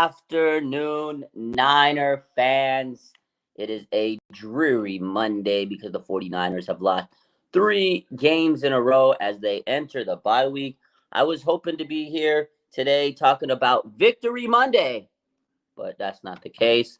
afternoon, Niner fans. It is a dreary Monday because the 49ers have lost 3 games in a row as they enter the bye week. I was hoping to be here today talking about Victory Monday, but that's not the case.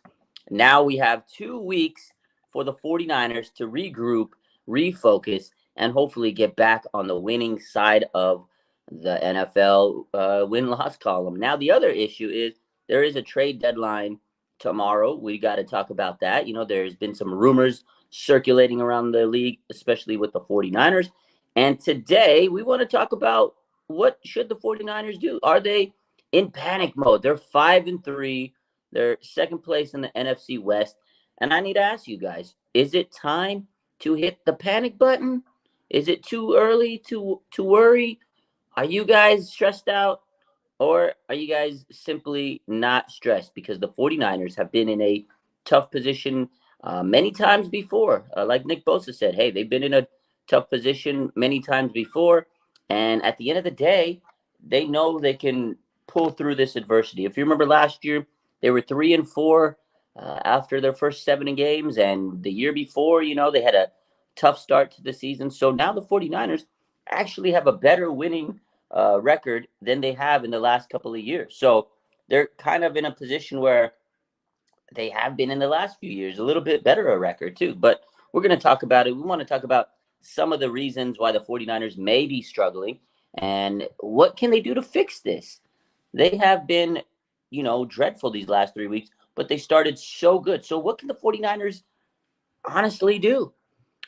Now we have 2 weeks for the 49ers to regroup, refocus, and hopefully get back on the winning side of the NFL win-loss column. Now, the other issue is there is a trade deadline tomorrow. We got to talk about that. There's been some rumors circulating around the league, especially with the 49ers. And today we want to talk about what should the 49ers do? Are they in panic mode? They're 5-3. They're second place in the NFC West. And I need to ask you guys, is it time to hit the panic button? Is it too early to worry? Are you guys stressed out? Or are you guys simply not stressed? Because the 49ers have been in a tough position many times before. Like Nick Bosa said, hey, they've been in a tough position many times before. And at the end of the day, they know they can pull through this adversity. If you remember last year, they were 3-4 after their first 7 games. And the year before, they had a tough start to the season. So now the 49ers actually have a better winning record than they have in the last couple of years. So they're kind of in a position where they have been in the last few years, a little bit better a record too. But we're going to talk about it. We want to talk about some of the reasons why the 49ers may be struggling and what can they do to fix this. They have been, dreadful these last 3 weeks, but they started so good. So what can the 49ers honestly do?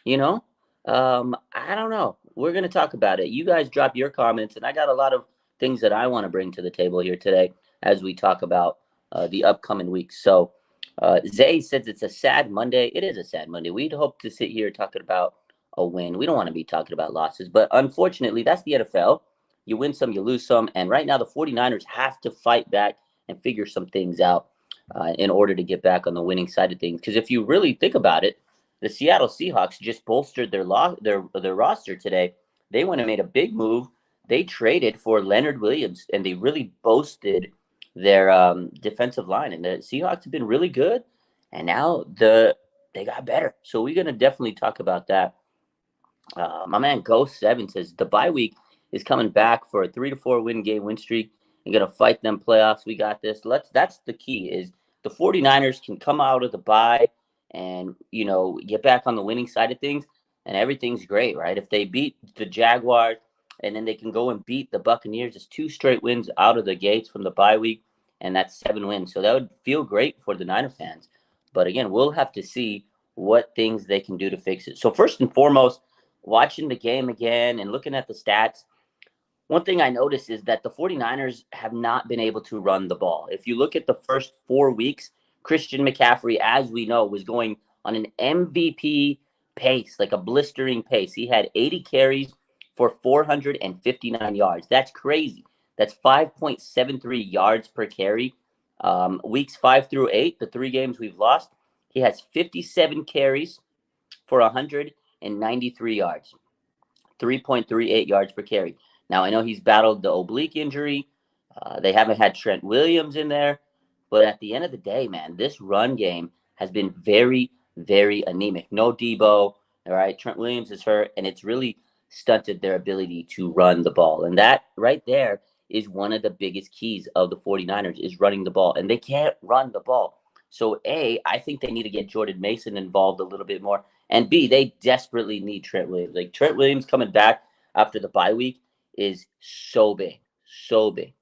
I don't know. We're going to talk about it. You guys drop your comments, and I got a lot of things that I want to bring to the table here today as we talk about the upcoming weeks. So Zay says it's a sad Monday. It is a sad Monday. We'd hope to sit here talking about a win. We don't want to be talking about losses, but unfortunately, that's the NFL. You win some, you lose some, and right now the 49ers have to fight back and figure some things out in order to get back on the winning side of things. Because if you really think about it, the Seattle Seahawks just bolstered their roster today. They went and made a big move. They traded for Leonard Williams, and they really boosted their defensive line. And the Seahawks have been really good, and now they got better. So we're going to definitely talk about that. My man Ghost7 says the bye week is coming back for a 3-4 win streak and going to fight them playoffs. We got this. That's the key is the 49ers can come out of the bye and, get back on the winning side of things, and everything's great, right? If they beat the Jaguars and then they can go and beat the Buccaneers, it's 2 straight wins out of the gates from the bye week, and that's 7 wins. So that would feel great for the Niner fans. But again, we'll have to see what things they can do to fix it. So first and foremost, watching the game again and looking at the stats, one thing I noticed is that the 49ers have not been able to run the ball. If you look at the first 4 weeks, Christian McCaffrey, as we know, was going on an MVP pace, like a blistering pace. He had 80 carries for 459 yards. That's crazy. That's 5.73 yards per carry. Weeks 5 through 8, the 3 games we've lost, he has 57 carries for 193 yards, 3.38 yards per carry. Now, I know he's battled the oblique injury. They haven't had Trent Williams in there. But at the end of the day, man, this run game has been very, very anemic. No Debo, all right? Trent Williams is hurt, and it's really stunted their ability to run the ball. And that right there is one of the biggest keys of the 49ers is running the ball. And they can't run the ball. So, A, I think they need to get Jordan Mason involved a little bit more. And B, they desperately need Trent Williams. Like, Trent Williams coming back after the bye week is so big, so big.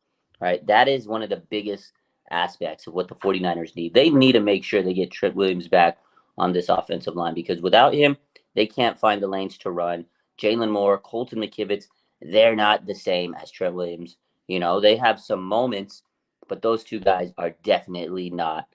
All right, that is one of the biggest aspects of what the 49ers need. They need to make sure they get Trent Williams back on this offensive line because without him, they can't find the lanes to run. Jalen Moore, Colton McKivitz, they're not the same as Trent Williams. They have some moments, but those 2 guys are definitely not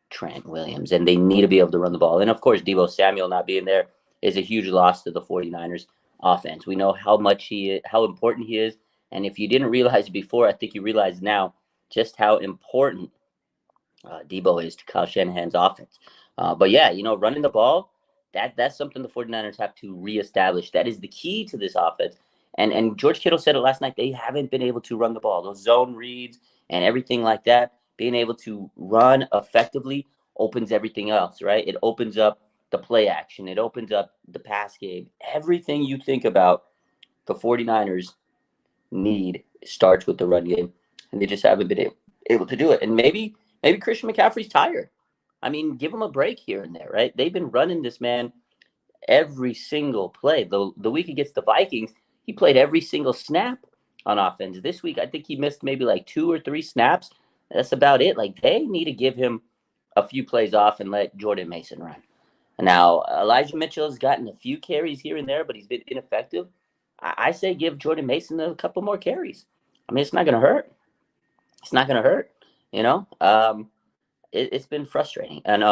Trent Williams, and they need to be able to run the ball. And, of course, Deebo Samuel not being there is a huge loss to the 49ers offense. We know how important he is, and if you didn't realize before, I think you realize now just how important Debo is to Kyle Shanahan's offense. But yeah, running the ball, that's something the 49ers have to reestablish. That is the key to this offense. And George Kittle said it last night, they haven't been able to run the ball. Those zone reads and everything like that, being able to run effectively opens everything else, right? It opens up the play action. It opens up the pass game. Everything you think about the 49ers need starts with the run game, and they just haven't been able to do it. And maybe Christian McCaffrey's tired. I mean, give him a break here and there, right? They've been running this man every single play. The week against the Vikings, he played every single snap on offense. This week, I think he missed maybe like 2 or 3 snaps. That's about it. Like, they need to give him a few plays off and let Jordan Mason run. Now, Elijah Mitchell's gotten a few carries here and there, but he's been ineffective. I say give Jordan Mason a couple more carries. I mean, it's not going to hurt. It's not going to hurt, you know? It's been frustrating. And,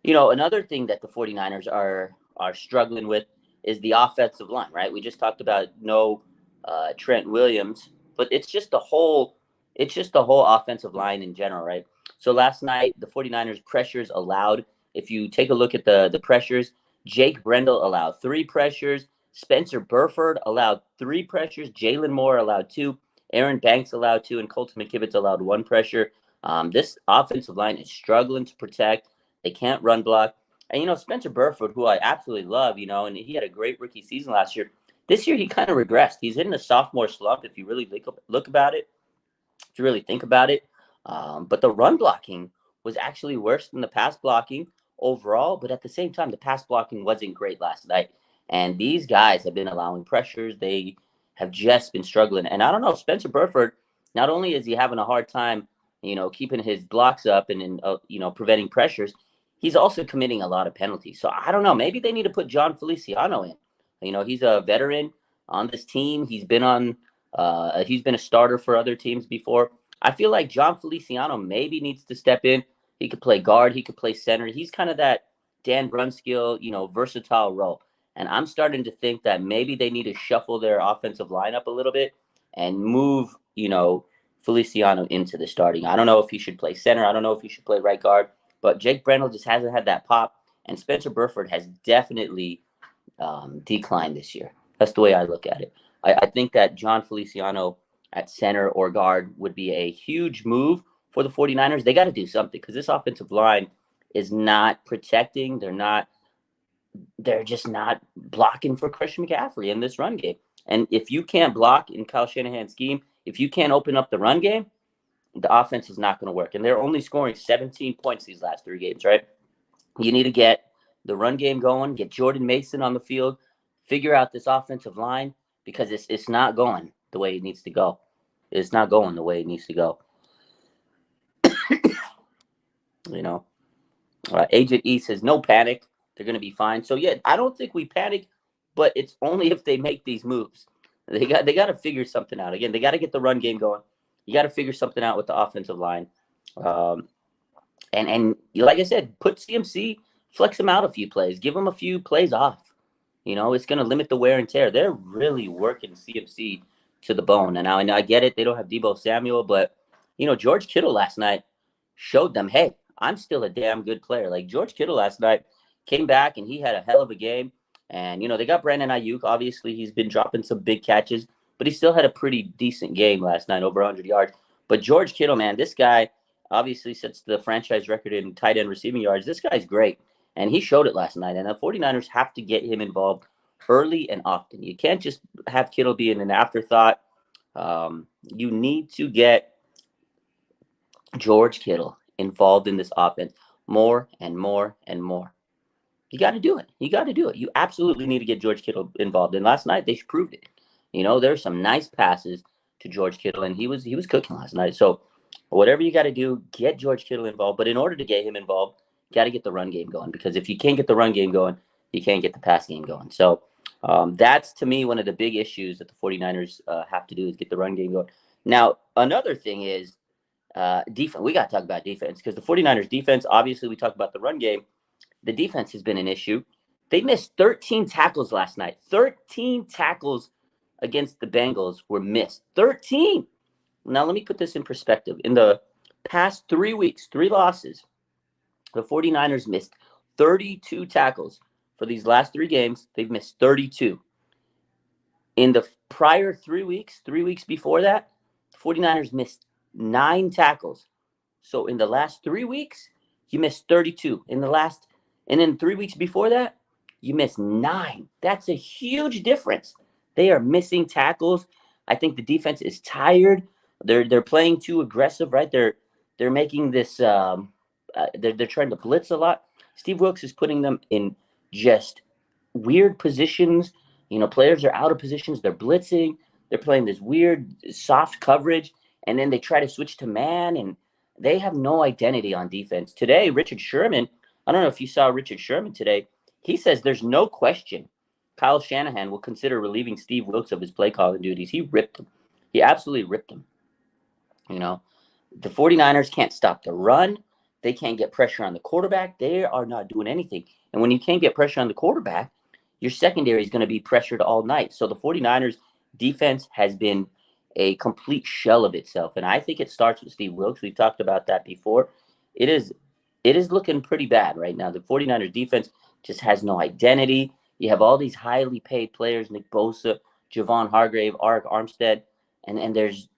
another thing that the 49ers are struggling with is the offensive line, right? We just talked about no Trent Williams, but it's just the whole offensive line in general, right? So last night, the 49ers pressures allowed. If you take a look at the pressures, Jake Brendel allowed 3 pressures. Spencer Burford allowed 3 pressures. Jalen Moore allowed 2. Aaron Banks allowed 2. And Colton McKivitz allowed 1 pressure. This offensive line is struggling to protect. They can't run block. And, Spencer Burford, who I absolutely love, and he had a great rookie season last year. This year, he kind of regressed. He's in a sophomore slump if you really look about it, if you really think about it. But the run blocking was actually worse than the pass blocking overall. But at the same time, the pass blocking wasn't great last night. And these guys have been allowing pressures. They have just been struggling. And I don't know, Spencer Burford, not only is he having a hard time, keeping his blocks up and preventing pressures, he's also committing a lot of penalties. So I don't know. Maybe they need to put John Feliciano in. He's a veteran on this team. He's been a starter for other teams before. I feel like John Feliciano maybe needs to step in. He could play guard. He could play center. He's kind of that Dan Brunskill, versatile role. And I'm starting to think that maybe they need to shuffle their offensive lineup a little bit and move, Feliciano into the starting. I don't know if he should play center. I don't know if he should play right guard. But Jake Brendel just hasn't had that pop. And Spencer Burford has definitely declined this year. That's the way I look at it. I think that John Feliciano at center or guard would be a huge move for the 49ers. They got to do something because this offensive line is not protecting. They're just not blocking for Christian McCaffrey in this run game. And if you can't block in Kyle Shanahan's scheme, if you can't open up the run game, the offense is not going to work. And they're only scoring 17 points these last 3 games, right? You need to get the run game going, get Jordan Mason on the field, figure out this offensive line because it's not going the way it needs to go. It's not going the way it needs to go. Agent E says, no panic. They're going to be fine. So, yeah, I don't think we panic, but it's only if they make these moves. They got to figure something out. Again, they got to get the run game going. You got to figure something out with the offensive line. And like I said, put CMC, flex him out a few plays. Give him a few plays off. It's going to limit the wear and tear. They're really working CMC to the bone. And I get it. They don't have Deebo Samuel. But, George Kittle last night showed them, hey, I'm still a damn good player. Like George Kittle last night came back and he had a hell of a game. And, they got Brandon Ayuk. Obviously, he's been dropping some big catches, but he still had a pretty decent game last night, over 100 yards. But George Kittle, man, this guy obviously sets the franchise record in tight end receiving yards. This guy's great. And he showed it last night. And the 49ers have to get him involved early and often. You can't just have Kittle be an afterthought. You need to get George Kittle involved in this offense more and more and more. You got to do it. You absolutely need to get George Kittle involved. And last night, they proved it. There's some nice passes to George Kittle, and he was cooking last night. So whatever you got to do, get George Kittle involved. But in order to get him involved, you got to get the run game going. Because if you can't get the run game going, you can't get the pass game going. So that's, to me, one of the big issues that the 49ers have to do is get the run game going. Now, another thing is defense. We got to talk about defense because the 49ers defense, obviously, we talked about the run game. The defense has been an issue. They missed 13 tackles last night. 13 tackles against the Bengals were missed. 13. Now, let me put this in perspective. In the past 3 weeks, 3 losses, the 49ers missed 32 tackles. For these last 3 games, they've missed 32. In the prior 3 weeks, 3 weeks before that, the 49ers missed 9 tackles. So in the last 3 weeks, you missed 32. And then 3 weeks before that, you missed 9. That's a huge difference. They are missing tackles. I think the defense is tired. They're playing too aggressive, right? They're making this. They're trying to blitz a lot. Steve Wilkes is putting them in just weird positions. Players are out of positions. They're blitzing. They're playing this weird soft coverage, and then they try to switch to man, and they have no identity on defense. Today, Richard Sherman, I don't know if you saw Richard Sherman today. He says there's no question Kyle Shanahan will consider relieving Steve Wilkes of his play calling duties. He ripped him. He absolutely ripped him. The 49ers can't stop the run. They can't get pressure on the quarterback. They are not doing anything. And when you can't get pressure on the quarterback, your secondary is going to be pressured all night. So the 49ers defense has been a complete shell of itself. And I think it starts with Steve Wilkes. We've talked about that before. It is looking pretty bad right now. The 49ers defense just has no identity. You have all these highly paid players, Nick Bosa, Javon Hargrave, Arik Armstead, and there's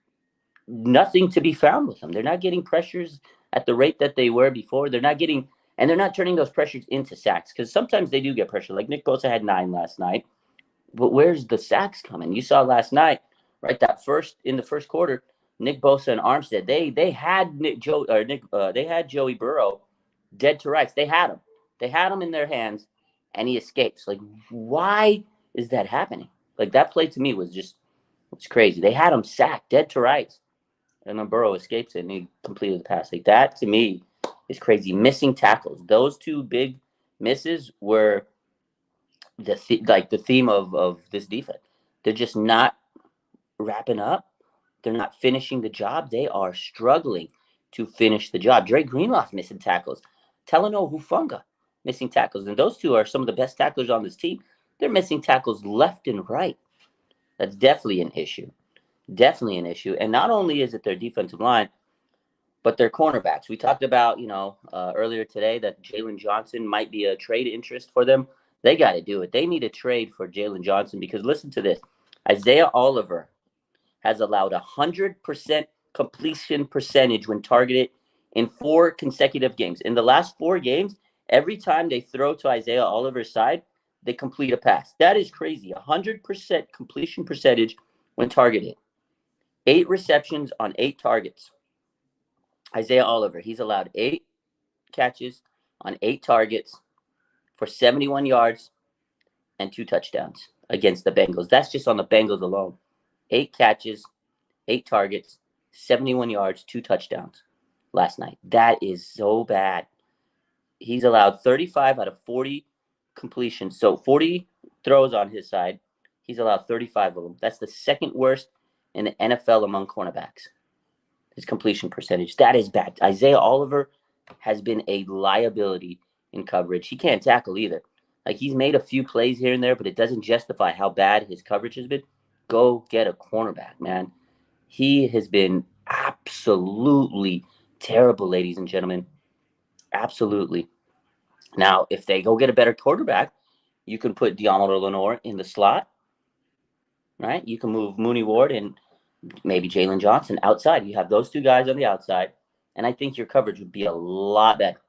nothing to be found with them. They're not getting pressures at the rate that they were before. They're not turning those pressures into sacks, because sometimes they do get pressure. Like Nick Bosa had 9 last night, but where's the sacks coming? You saw last night, right? In the first quarter, Nick Bosa and Armstead, they had Joey Burrow dead to rights. They had him in their hands, and he escapes. Like, why is that happening? Like, that play to me was crazy. They had him sacked dead to rights, and then Burrow escapes it, and he completed the pass. Like, that to me is crazy. Missing tackles. Those two big misses were the theme of this defense. They're just not wrapping up. They're not finishing the job. They are struggling to finish the job. Dre Greenlaw missing tackles. Talanoa Hufanga missing tackles. And those two are some of the best tacklers on this team. They're missing tackles left and right. That's definitely an issue. Definitely an issue. And not only is it their defensive line, but their cornerbacks. We talked about, earlier today that Jalen Johnson might be a trade interest for them. They got to do it. They need a trade for Jalen Johnson, because listen to this. Isaiah Oliver has allowed 100% completion percentage when targeted in 4 consecutive games. In the last 4 games, every time they throw to Isaiah Oliver's side, they complete a pass. That is crazy. 100% completion percentage when targeted. 8 receptions on 8 targets. Isaiah Oliver, he's allowed 8 catches on 8 targets for 71 yards and 2 touchdowns against the Bengals. That's just on the Bengals alone. 8 catches, 8 targets, 71 yards, 2 touchdowns last night. That is so bad. He's allowed 35 out of 40 completions. So 40 throws on his side. He's allowed 35 of them. That's the second worst in the NFL among cornerbacks. His completion percentage. That is bad. Isaiah Oliver has been a liability in coverage. He can't tackle either. Like, he's made a few plays here and there, but it doesn't justify how bad his coverage has been. Go get a cornerback, man. He has been absolutely terrible, ladies and gentlemen. Absolutely. Now, if they go get a better quarterback, you can put Deommodore Lenoir in the slot, right? You can move Mooney Ward and maybe Jalen Johnson outside. You have those 2 guys on the outside, and I think your coverage would be a lot better.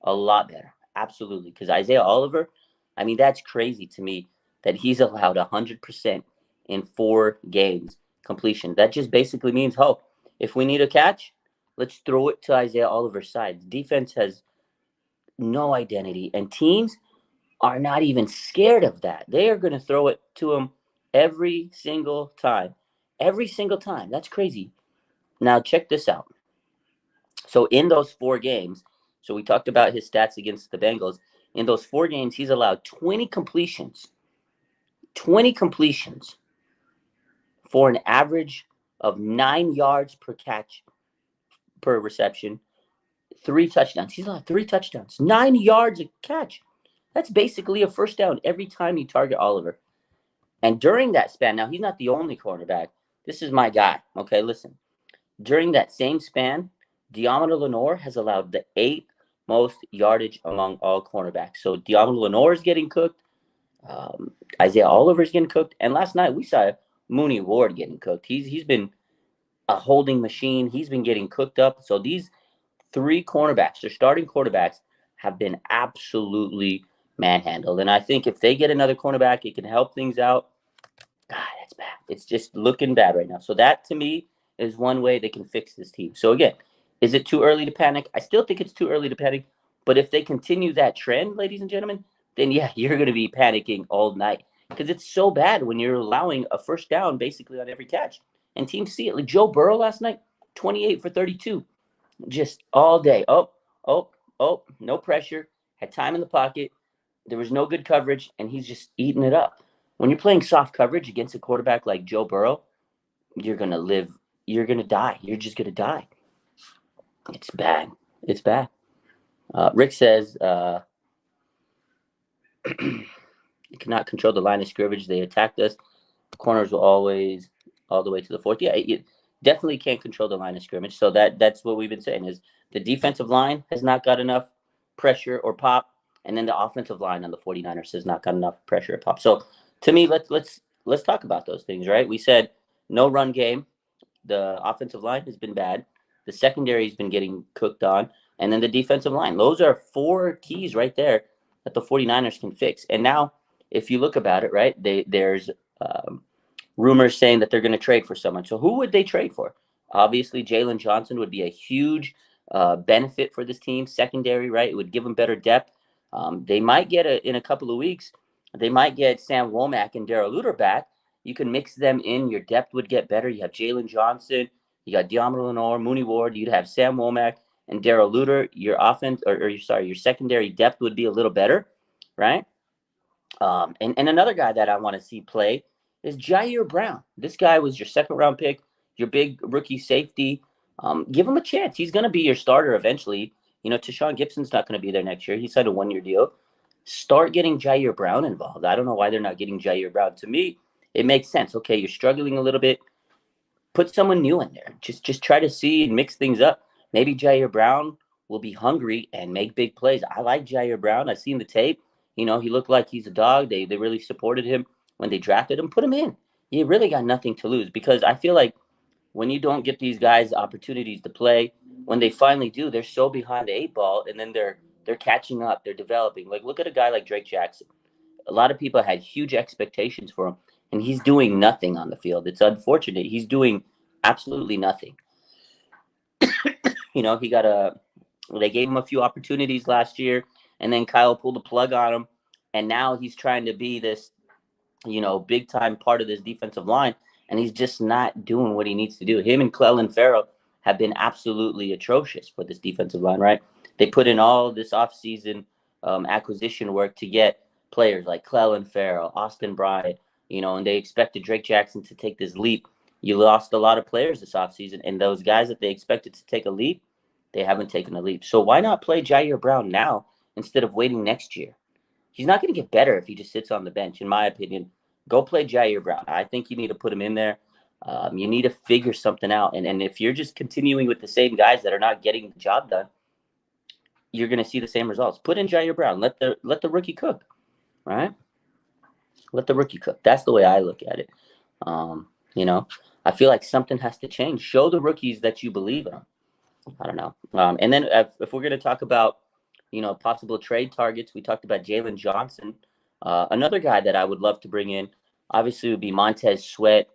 A lot better. Absolutely. Because Isaiah Oliver, I mean, that's crazy to me that he's allowed 100% in 4 games completion. That just basically means, if we need a catch, let's throw it to Isaiah Oliver's side. The defense has no identity, and teams are not even scared of that. They are going to throw it to him every single time. Every single time. That's crazy. Now, check this out. So in those 4 games, so we talked about his stats against the Bengals. In those 4 games, he's allowed 20 completions. 20 completions for an average of 9 yards per catch per reception. 3 touchdowns. He's allowed 3 touchdowns. 9 yards a catch. That's basically a first down every time you target Oliver. And during that span, now he's not the only cornerback. This is my guy. Okay, listen. During that same span, Deommodore Lenoir has allowed the 8th most yardage among all cornerbacks. So Deommodore Lenoir is getting cooked. Isaiah Oliver is getting cooked. And last night we saw Mooney Ward getting cooked. He's been a holding machine. He's been getting cooked up. So these 3 cornerbacks, their starting quarterbacks, have been absolutely manhandled. And I think if they get another cornerback, it can help things out. God, that's bad. It's just looking bad right now. So that to me is one way they can fix this team. So again, is it too early to panic? I still think it's too early to panic. But if they continue that trend, ladies and gentlemen, then yeah, you're going to be panicking all night because it's so bad when you're allowing a first down basically on every catch. And teams see it. Like Joe Burrow last night, 28 for 32, just all day. Oh, oh, oh, no pressure. Had time in the pocket. There was no good coverage, and he's just eating it up. When you're playing soft coverage against a quarterback like Joe Burrow, you're going to live. You're going to die. You're just going to die. It's bad. It's bad. Rick says, you cannot control the line of scrimmage. They attacked us. Corners will always all the way to the fourth. Yeah, you definitely can't control the line of scrimmage. So that's what we've been saying is the defensive line has not got enough pressure or pop, and then the offensive line on the 49ers has not got enough pressure or pop. So to me, let's talk about those things, right? We said no run game. The offensive line has been bad. The secondary has been getting cooked on, and then the defensive line. Those are 4 keys right there that the 49ers can fix. And now, if you look about it, right, there's rumors saying that they're going to trade for someone. So who would they trade for? Obviously, Jalen Johnson would be a huge benefit for this team. Secondary, right? It would give them better depth. They might get in a couple of weeks. They might get Sam Womack and Darrell Luter back. You can mix them in. Your depth would get better. You have Jalen Johnson. You got Diamond Lenore, Mooney Ward. You'd have Sam Womack and Darrell Luter. Your offense, your secondary depth would be a little better, right? And another guy that I want to see play is Jair Brown. This guy was your 2nd-round pick, your big rookie safety. Give him a chance. He's going to be your starter eventually. You know, Tashawn Gibson's not going to be there next year. He signed a 1-year deal. Start getting Jair Brown involved. I don't know why they're not getting Jair Brown. To me, it makes sense. Okay, you're struggling a little bit. Put someone new in there. Just try to see and mix things up. Maybe Jair Brown will be hungry and make big plays. I like Jair Brown. I've seen the tape. You know, he looked like he's a dog. They really supported him when they drafted him. Put him in. You really got nothing to lose because I feel like when you don't get these guys opportunities to play, when they finally do, they're so behind the 8 ball, and then they're catching up. They're developing. Like look at a guy like Drake Jackson. A lot of people had huge expectations for him, and he's doing nothing on the field. It's unfortunate. He's doing absolutely nothing. You know, they gave him a few opportunities last year, and then Kyle pulled the plug on him, and now he's trying to be this, big time part of this defensive line, and he's just not doing what he needs to do. Him and Clelin Ferrell have been absolutely atrocious for this defensive line, right? They put in all this offseason acquisition work to get players like Clelin Ferrell, Austin Bryant, and they expected Drake Jackson to take this leap. You lost a lot of players this offseason, and those guys that they expected to take a leap, they haven't taken a leap. So why not play Jair Brown now instead of waiting next year? He's not going to get better if he just sits on the bench, in my opinion. Go play Jair Brown. I think you need to put him in there. You need to figure something out. And if you're just continuing with the same guys that are not getting the job done, you're going to see the same results. Put in Jair Brown. Let the rookie cook, right? Let the rookie cook. That's the way I look at it. I feel like something has to change. Show the rookies that you believe in them. I don't know. And then if we're going to talk about, possible trade targets, we talked about Jalen Johnson. Another guy that I would love to bring in, obviously, would be Montez Sweat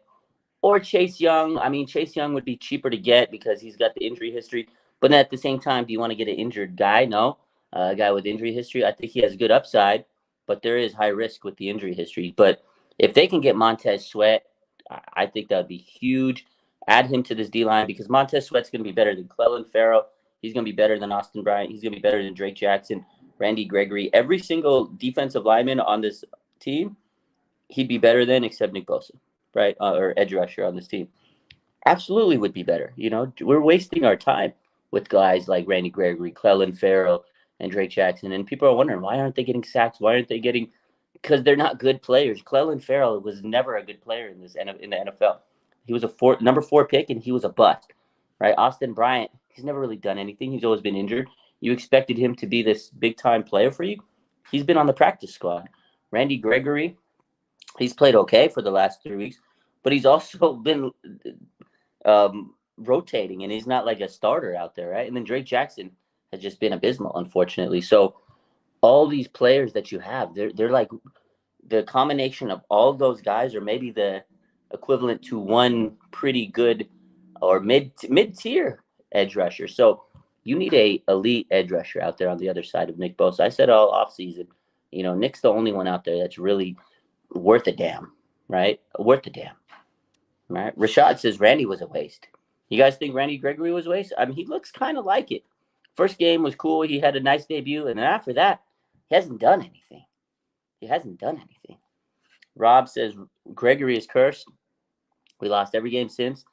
or Chase Young. I mean, Chase Young would be cheaper to get because he's got the injury history. But at the same time, do you want to get an injured guy? No. A guy with injury history, I think he has good upside, but there is high risk with the injury history. But if they can get Montez Sweat, I think that would be huge. Add him to this D-line because Montez Sweat's going to be better than Clelin Ferrell. He's going to be better than Austin Bryant. He's going to be better than Drake Jackson, Randy Gregory. Every single defensive lineman on this team, he'd be better than except Nick Bosa, right? Or edge rusher on this team. Absolutely would be better. We're wasting our time with guys like Randy Gregory, Clelin Ferrell, and Drake Jackson. And people are wondering, why aren't they getting sacks? Why aren't they getting – because they're not good players. Clelin Ferrell was never a good player in the NFL. He was a number 4 pick, and he was a bust, right? Austin Bryant, he's never really done anything. He's always been injured. You expected him to be this big-time player for you. He's been on the practice squad. Randy Gregory, he's played okay for the last 3 weeks, but he's also been rotating, and he's not like a starter out there, right? And then Drake Jackson has just been abysmal, unfortunately. So all these players that you have, they're like the combination of all those guys, or maybe the equivalent to one pretty good or mid tier edge rusher. So you need a elite edge rusher out there on the other side of Nick Bosa. I said all offseason, Nick's the only one out there that's really worth a damn, right? Worth a damn, right? Rashad says Randy was a waste. You guys think Randy Gregory was a waste? I mean, he looks kind of like it. First game was cool. He had a nice debut, and then after that, he hasn't done anything. He hasn't done anything. Rob says Gregory is cursed. We lost every game since.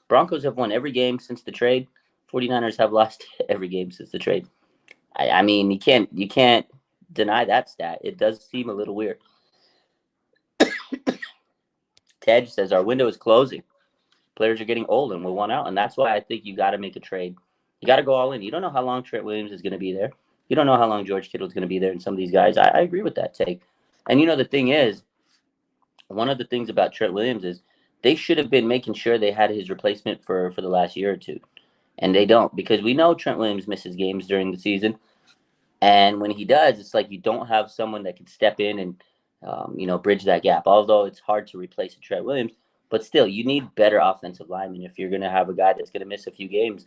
Broncos have won every game since the trade. 49ers have lost every game since the trade. I mean, you can't deny that stat. It does seem a little weird. Tej says our window is closing. Players are getting old and we'll want out. And that's why I think you got to make a trade. You got to go all in. You don't know how long Trent Williams is going to be there. You don't know how long George Kittle is going to be there and some of these guys. I agree with that take. And the thing is, one of the things about Trent Williams is they should have been making sure they had his replacement for the last year or two. And they don't, because we know Trent Williams misses games during the season. And when he does, it's like you don't have someone that can step in and, bridge that gap. Although it's hard to replace a Trent Williams, but still, you need better offensive linemen if you're going to have a guy that's going to miss a few games,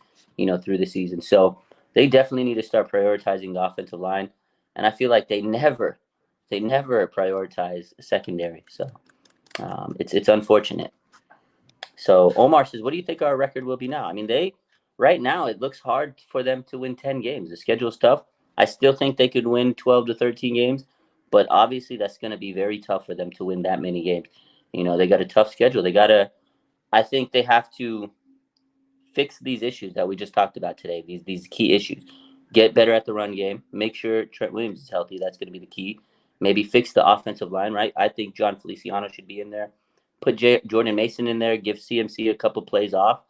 through the season. So they definitely need to start prioritizing the offensive line. And I feel like they never prioritize secondary. So it's unfortunate. So Omar says, what do you think our record will be now? I mean, right now, it looks hard for them to win 10 games. The schedule's tough. I still think they could win 12 to 13 games, but obviously that's going to be very tough for them to win that many games. They got a tough schedule. I think they have to fix these issues that we just talked about today, these key issues. Get better at the run game. Make sure Trent Williams is healthy. That's going to be the key. Maybe fix the offensive line, right? I think John Feliciano should be in there. Put Jordan Mason in there. Give CMC a couple plays off.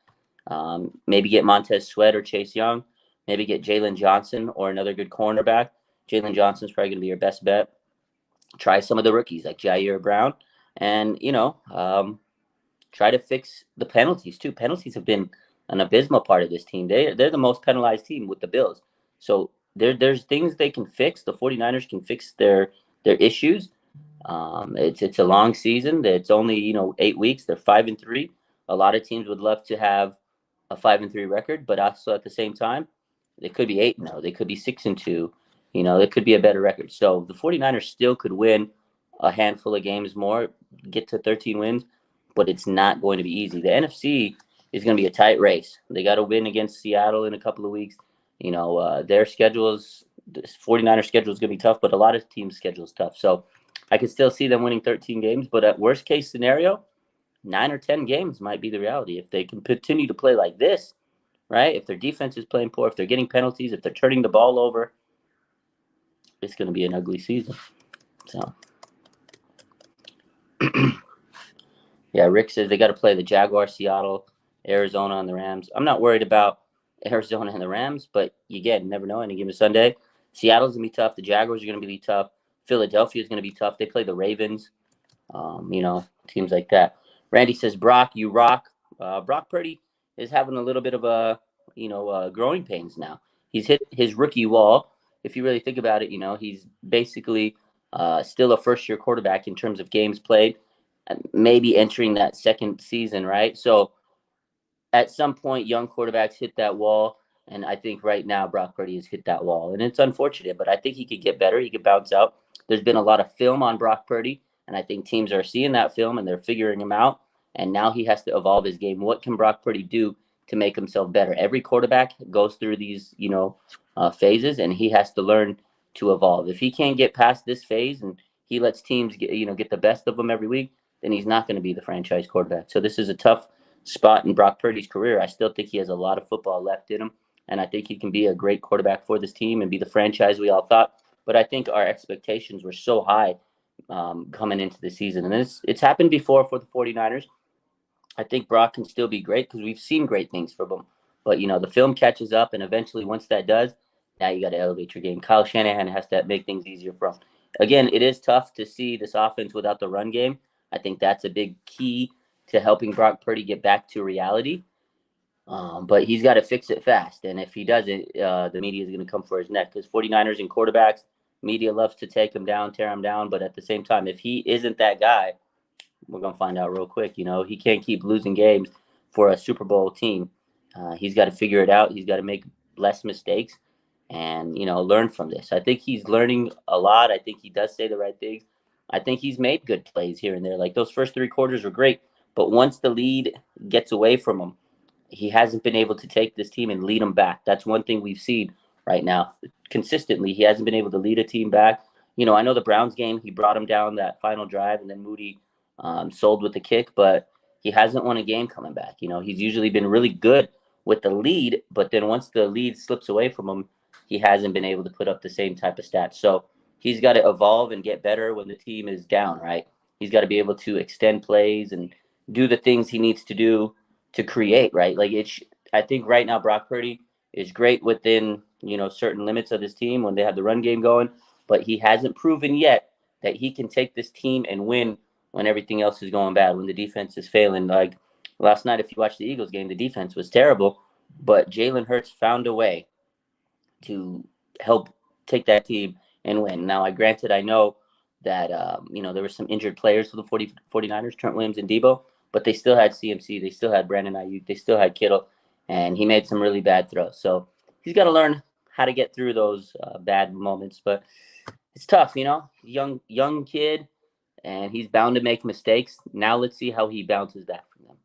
Maybe get Montez Sweat or Chase Young. Maybe get Jalen Johnson or another good cornerback. Jalen Johnson's probably going to be your best bet. Try some of the rookies like Jair Brown. And, try to fix the penalties, too. Penalties have been an abysmal part of this team. They're the most penalized team with the Bills. So there's things they can fix. The 49ers can fix their issues. It's a long season. It's only 8 weeks. They're 5-3. A lot of teams would love to have a 5-3 record, but also at the same time, they could be 8-0. They could be 6-2. It could be a better record. So the 49ers still could win a handful of games more, get to 13 wins, but it's not going to be easy. The NFC is going to be a tight race. They got to win against Seattle in a couple of weeks. Their schedules, the 49ers schedule is going to be tough, but a lot of teams' schedule is tough. So I could still see them winning 13 games, but at worst case scenario, 9 or 10 games might be the reality. If they can continue to play like this, right? If their defense is playing poor, if they're getting penalties, if they're turning the ball over, it's going to be an ugly season. So, yeah, Rick says they got to play the Jaguars, Seattle, Arizona, and the Rams. I'm not worried about Arizona and the Rams, but you never know. Any given Sunday, Seattle's going to be tough. The Jaguars are going to be tough. Philadelphia is going to be tough. They play the Ravens, teams like that. Randy says, Brock, you rock. Brock Purdy is having a little bit of growing pains now. He's hit his rookie wall. If you really think about it, he's basically still a first-year quarterback in terms of games played, maybe entering that second season, right? So at some point, young quarterbacks hit that wall, and I think right now Brock Purdy has hit that wall. And it's unfortunate, but I think he could get better. He could bounce out. There's been a lot of film on Brock Purdy, and I think teams are seeing that film, and they're figuring him out. And now he has to evolve his game. What can Brock Purdy do to make himself better? Every quarterback goes through these, phases, and he has to learn to evolve. If he can't get past this phase and he lets teams get the best of them every week, then he's not going to be the franchise quarterback. So this is a tough spot in Brock Purdy's career. I still think he has a lot of football left in him, and I think he can be a great quarterback for this team and be the franchise we all thought. But I think our expectations were so high coming into the season. And it's happened before for the 49ers. I think Brock can still be great because we've seen great things from him. But, the film catches up, and eventually once that does, now you got to elevate your game. Kyle Shanahan has to make things easier for him. Again, it is tough to see this offense without the run game. I think that's a big key to helping Brock Purdy get back to reality. But he's got to fix it fast. And if he doesn't, the media is going to come for his neck, because 49ers and quarterbacks, media loves to take him down, tear him down. But at the same time, if he isn't that guy, we're going to find out real quick. He can't keep losing games for a Super Bowl team. He's got to figure it out. He's got to make less mistakes and, learn from this. I think he's learning a lot. I think he does say the right things. I think he's made good plays here and there. Like, those first 3 quarters were great. But once the lead gets away from him, he hasn't been able to take this team and lead them back. That's one thing we've seen right now consistently. He hasn't been able to lead a team back. I know the Browns game, he brought him down that final drive, and then Moody sold with the kick, but he hasn't won a game coming back. He's usually been really good with the lead, but then once the lead slips away from him, he hasn't been able to put up the same type of stats. So he's got to evolve and get better when the team is down, right? He's got to be able to extend plays and do the things he needs to do to create, right? Like, I think right now Brock Purdy is great within, certain limits of his team when they have the run game going, but he hasn't proven yet that he can take this team and win when everything else is going bad, when the defense is failing. Like last night, if you watch the Eagles game, the defense was terrible, but Jalen Hurts found a way to help take that team and win. Now, I know that, there were some injured players for the 49ers, Trent Williams and Debo, but they still had CMC, they still had Brandon Ayuk, they still had Kittle, and he made some really bad throws. So he's got to learn how to get through those bad moments, but it's tough, young kid, and he's bound to make mistakes. Now let's see how he bounces back from them.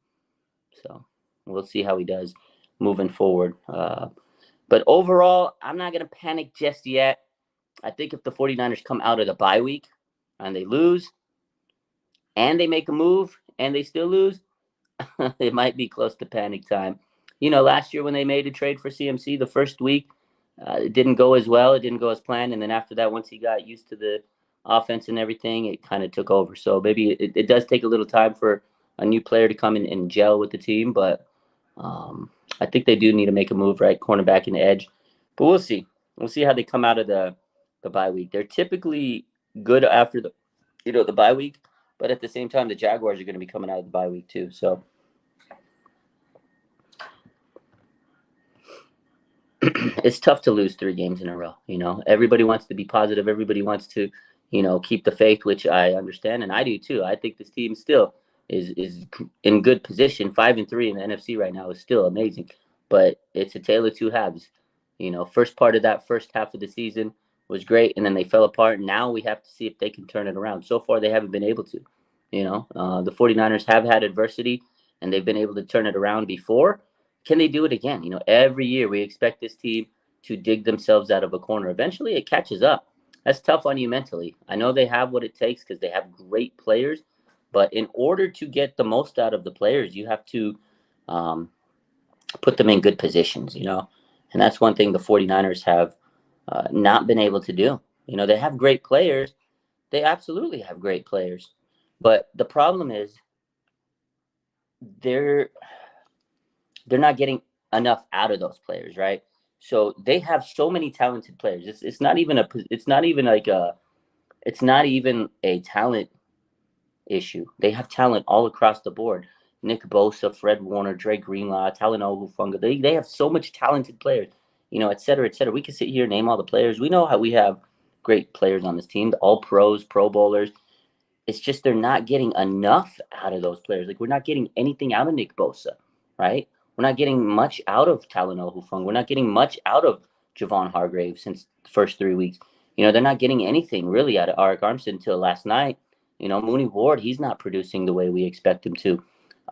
So we'll see how he does moving forward. But overall, I'm not going to panic just yet. I think if the 49ers come out of the bye week and they lose and they make a move and they still lose, it might be close to panic time. Last year when they made a trade for CMC, the first week, it didn't go as well. It didn't go as planned. And then after that, once he got used to the offense and everything, it kind of took over. So maybe it does take a little time for a new player to come in and gel with the team. But I think they do need to make a move, right? Cornerback and edge. But we'll see. We'll see how they come out of the bye week. They're typically good after the bye week. But at the same time, the Jaguars are going to be coming out of the bye week too. So it's tough to lose 3 games in a row. Everybody wants to be positive. Everybody wants to, keep the faith, which I understand. And I do too. I think this team still is in good position. 5-3 in the NFC right now is still amazing, but it's a tale of two halves. First part of that first half of the season was great, and then they fell apart. Now we have to see if they can turn it around. So far, they haven't been able to. The 49ers have had adversity, and they've been able to turn it around before. Can they do it again? Every year we expect this team to dig themselves out of a corner. Eventually, it catches up. That's tough on you mentally. I know they have what it takes because they have great players, but in order to get the most out of the players, you have to put them in good positions, And that's one thing the 49ers have not been able to do. They have great players. They absolutely have great players. But the problem is they're not getting enough out of those players, right? So they have so many talented players. It's not even a talent issue. They have talent all across the board. Nick Bosa, Fred Warner, Dre Greenlaw, Talanoa Hufanga. They have so much talented players, et cetera, et cetera. We can sit here and name all the players. We know how we have great players on this team, all pros, Pro Bowlers. It's just they're not getting enough out of those players. Like, we're not getting anything out of Nick Bosa, right? We're not getting much out of Talanoa Hufanga. We're not getting much out of Javon Hargrave since the first 3 weeks. They're not getting anything really out of Arik Armstead until last night. Mooney Ward, he's not producing the way we expect him to.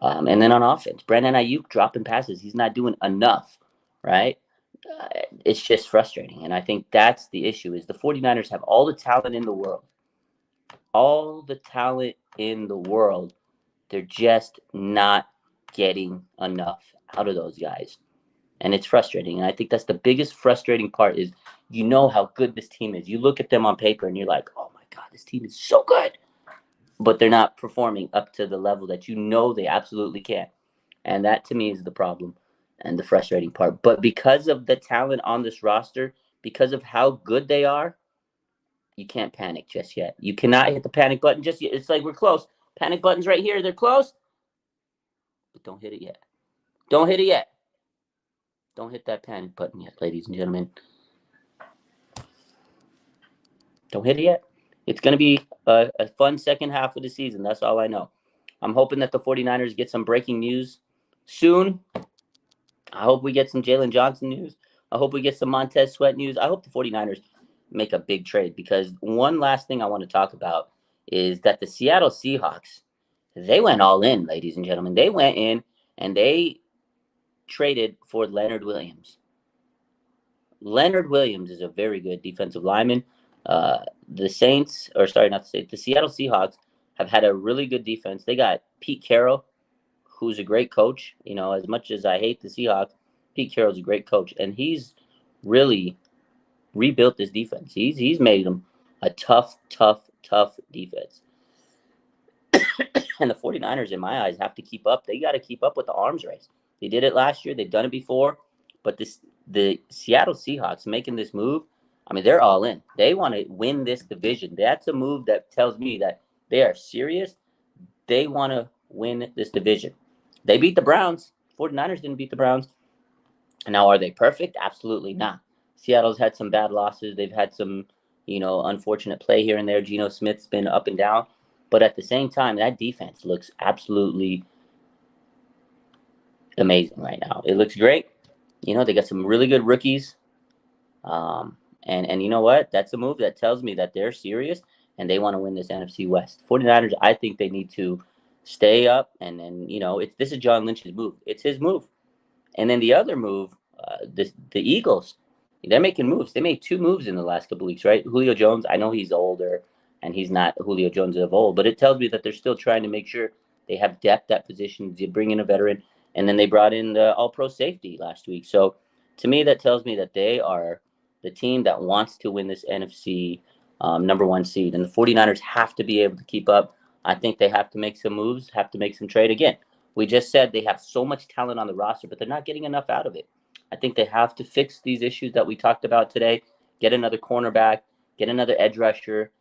And then on offense, Brandon Ayuk dropping passes. He's not doing enough, right? It's just frustrating. And I think that's the issue is the 49ers have all the talent in the world. All the talent in the world. They're just not getting enough out of those guys. And it's frustrating. And I think that's the biggest frustrating part is how good this team is. You look at them on paper and you're like, oh my God, this team is so good. But they're not performing up to the level that they absolutely can. And that to me is the problem and the frustrating part. But because of the talent on this roster, because of how good they are, you can't panic just yet. You cannot hit the panic button just yet. It's like we're close. Panic button's right here. They're close. but don't hit it yet. Don't hit it yet. Don't hit that panic button yet, ladies and gentlemen. Don't hit it yet. It's going to be a fun second half of the season. That's all I know. I'm hoping that the 49ers get some breaking news soon. I hope we get some Jalen Johnson news. I hope we get some Montez Sweat news. I hope the 49ers make a big trade, because one last thing I want to talk about is that the Seattle Seahawks, they went all in, ladies and gentlemen. They went in and they traded for Leonard Williams. Leonard Williams is a very good defensive lineman. The Seattle Seahawks have had a really good defense. They got Pete Carroll, who's a great coach. You know, as much as I hate the Seahawks, Pete Carroll's a great coach, and he's really rebuilt this defense. He's made them a tough defense. And the 49ers, in my eyes, have to keep up. They got to keep up with the arms race. They did it last year. They've done it before. But the Seattle Seahawks making this move, I mean, they're all in. They want to win this division. That's a move that tells me that they are serious. They want to win this division. They beat the Browns. 49ers didn't beat the Browns. And now, are they perfect? Absolutely not. Seattle's had some bad losses. They've had some, unfortunate play here and there. Geno Smith's been up and down. But at the same time, that defense looks absolutely amazing right now. It looks great. They got some really good rookies. And you know what? That's a move that tells me that they're serious and they want to win this NFC West. 49ers, I think they need to stay up. And this is John Lynch's move. It's his move. And then the other move, the Eagles, they're making moves. They made 2 moves in the last couple of weeks, right? Julio Jones, I know he's older and he's not Julio Jones of old, but it tells me that they're still trying to make sure they have depth at positions. They bring in a veteran, and then they brought in the all-pro safety last week. So to me, that tells me that they are the team that wants to win this NFC number 1 seed, and the 49ers have to be able to keep up. I think they have to make some moves, have to make some trade. Again, we just said they have so much talent on the roster, but they're not getting enough out of it. I think they have to fix these issues that we talked about today, get another cornerback, get another edge rusher,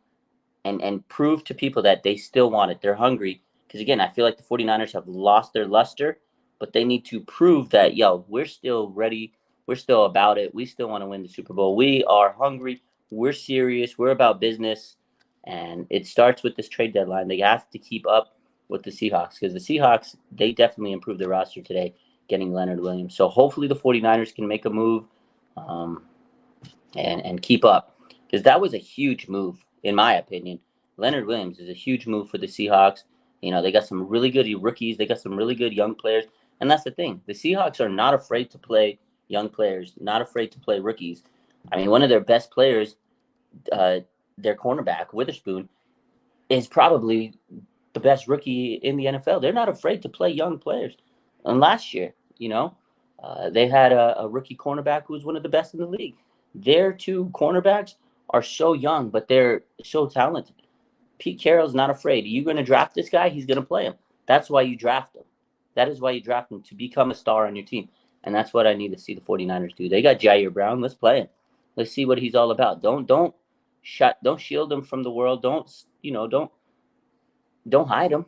and prove to people that they still want it. They're hungry. Because, again, I feel like the 49ers have lost their luster, but they need to prove that, we're still ready. We're still about it. We still want to win the Super Bowl. We are hungry. We're serious. We're about business. And it starts with this trade deadline. They have to keep up with the Seahawks, because the Seahawks, they definitely improved their roster today, getting Leonard Williams. So hopefully the 49ers can make a move and keep up, because that was a huge move, in my opinion. Leonard Williams is a huge move for the Seahawks. They got some really good rookies. They got some really good young players. And that's the thing. The Seahawks are not afraid to play young players, not afraid to play rookies. I mean, one of their best players, their cornerback, Witherspoon, is probably the best rookie in the NFL. They're not afraid to play young players. And last year, they had a rookie cornerback who was one of the best in the league. Their 2 cornerbacks are so young, but they're so talented. Pete Carroll's not afraid. Are you going to draft this guy? He's going to play him. That's why you draft him. That is why you draft him, to become a star on your team. And that's what I need to see the 49ers do. They got Jair Brown. Let's play him. Let's see what he's all about. Don't shield him from the world. Don't hide him.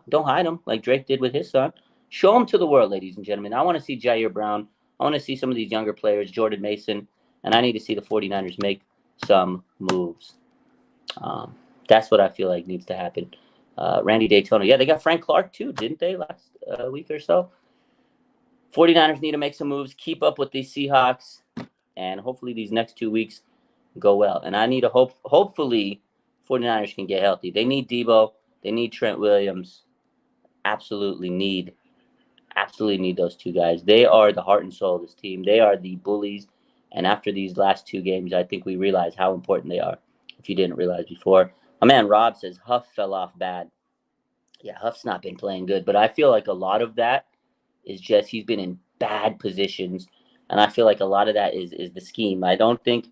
Don't hide him like Drake did with his son. Show him to the world, ladies and gentlemen. I want to see Jair Brown. I want to see some of these younger players, Jordan Mason, and I need to see the 49ers make some moves. That's what I feel like needs to happen. Randy Daytona. Yeah, they got Frank Clark too, didn't they, last week or so? 49ers need to make some moves, keep up with these Seahawks, and hopefully these next 2 weeks go well. And I need to hopefully 49ers can get healthy. They need Debo. They need Trent Williams. Absolutely need those 2 guys. They are the heart and soul of this team. They are the bullies. And after these last 2 games, I think we realize how important they are, if you didn't realize before. My man Rob says Huff fell off bad. Yeah, Huff's not been playing good, but I feel like a lot of that is just he's been in bad positions, and I feel like a lot of that is the scheme. I don't think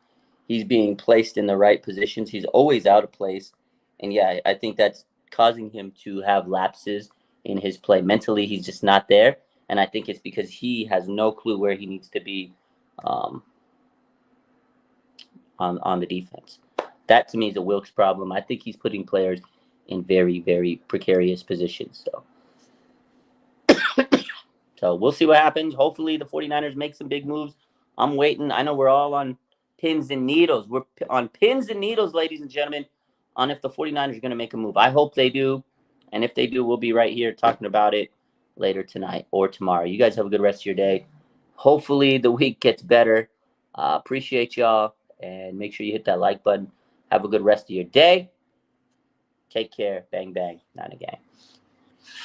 he's being placed in the right positions. He's always out of place, and yeah, I think that's causing him to have lapses in his play. Mentally, he's just not there, and I think it's because he has no clue where he needs to be on the defense. That, to me, is a Wilkes problem. I think he's putting players in very, very precarious positions. So So we'll see what happens. Hopefully the 49ers make some big moves. I'm waiting. I know we're all on pins and needles. We're on pins and needles, ladies and gentlemen, on if the 49ers are going to make a move. I hope they do. And if they do, we'll be right here talking about it later tonight or tomorrow. You guys have a good rest of your day. Hopefully the week gets better. Appreciate y'all. And make sure you hit that like button. Have a good rest of your day. Take care. Bang, bang. Not a gang.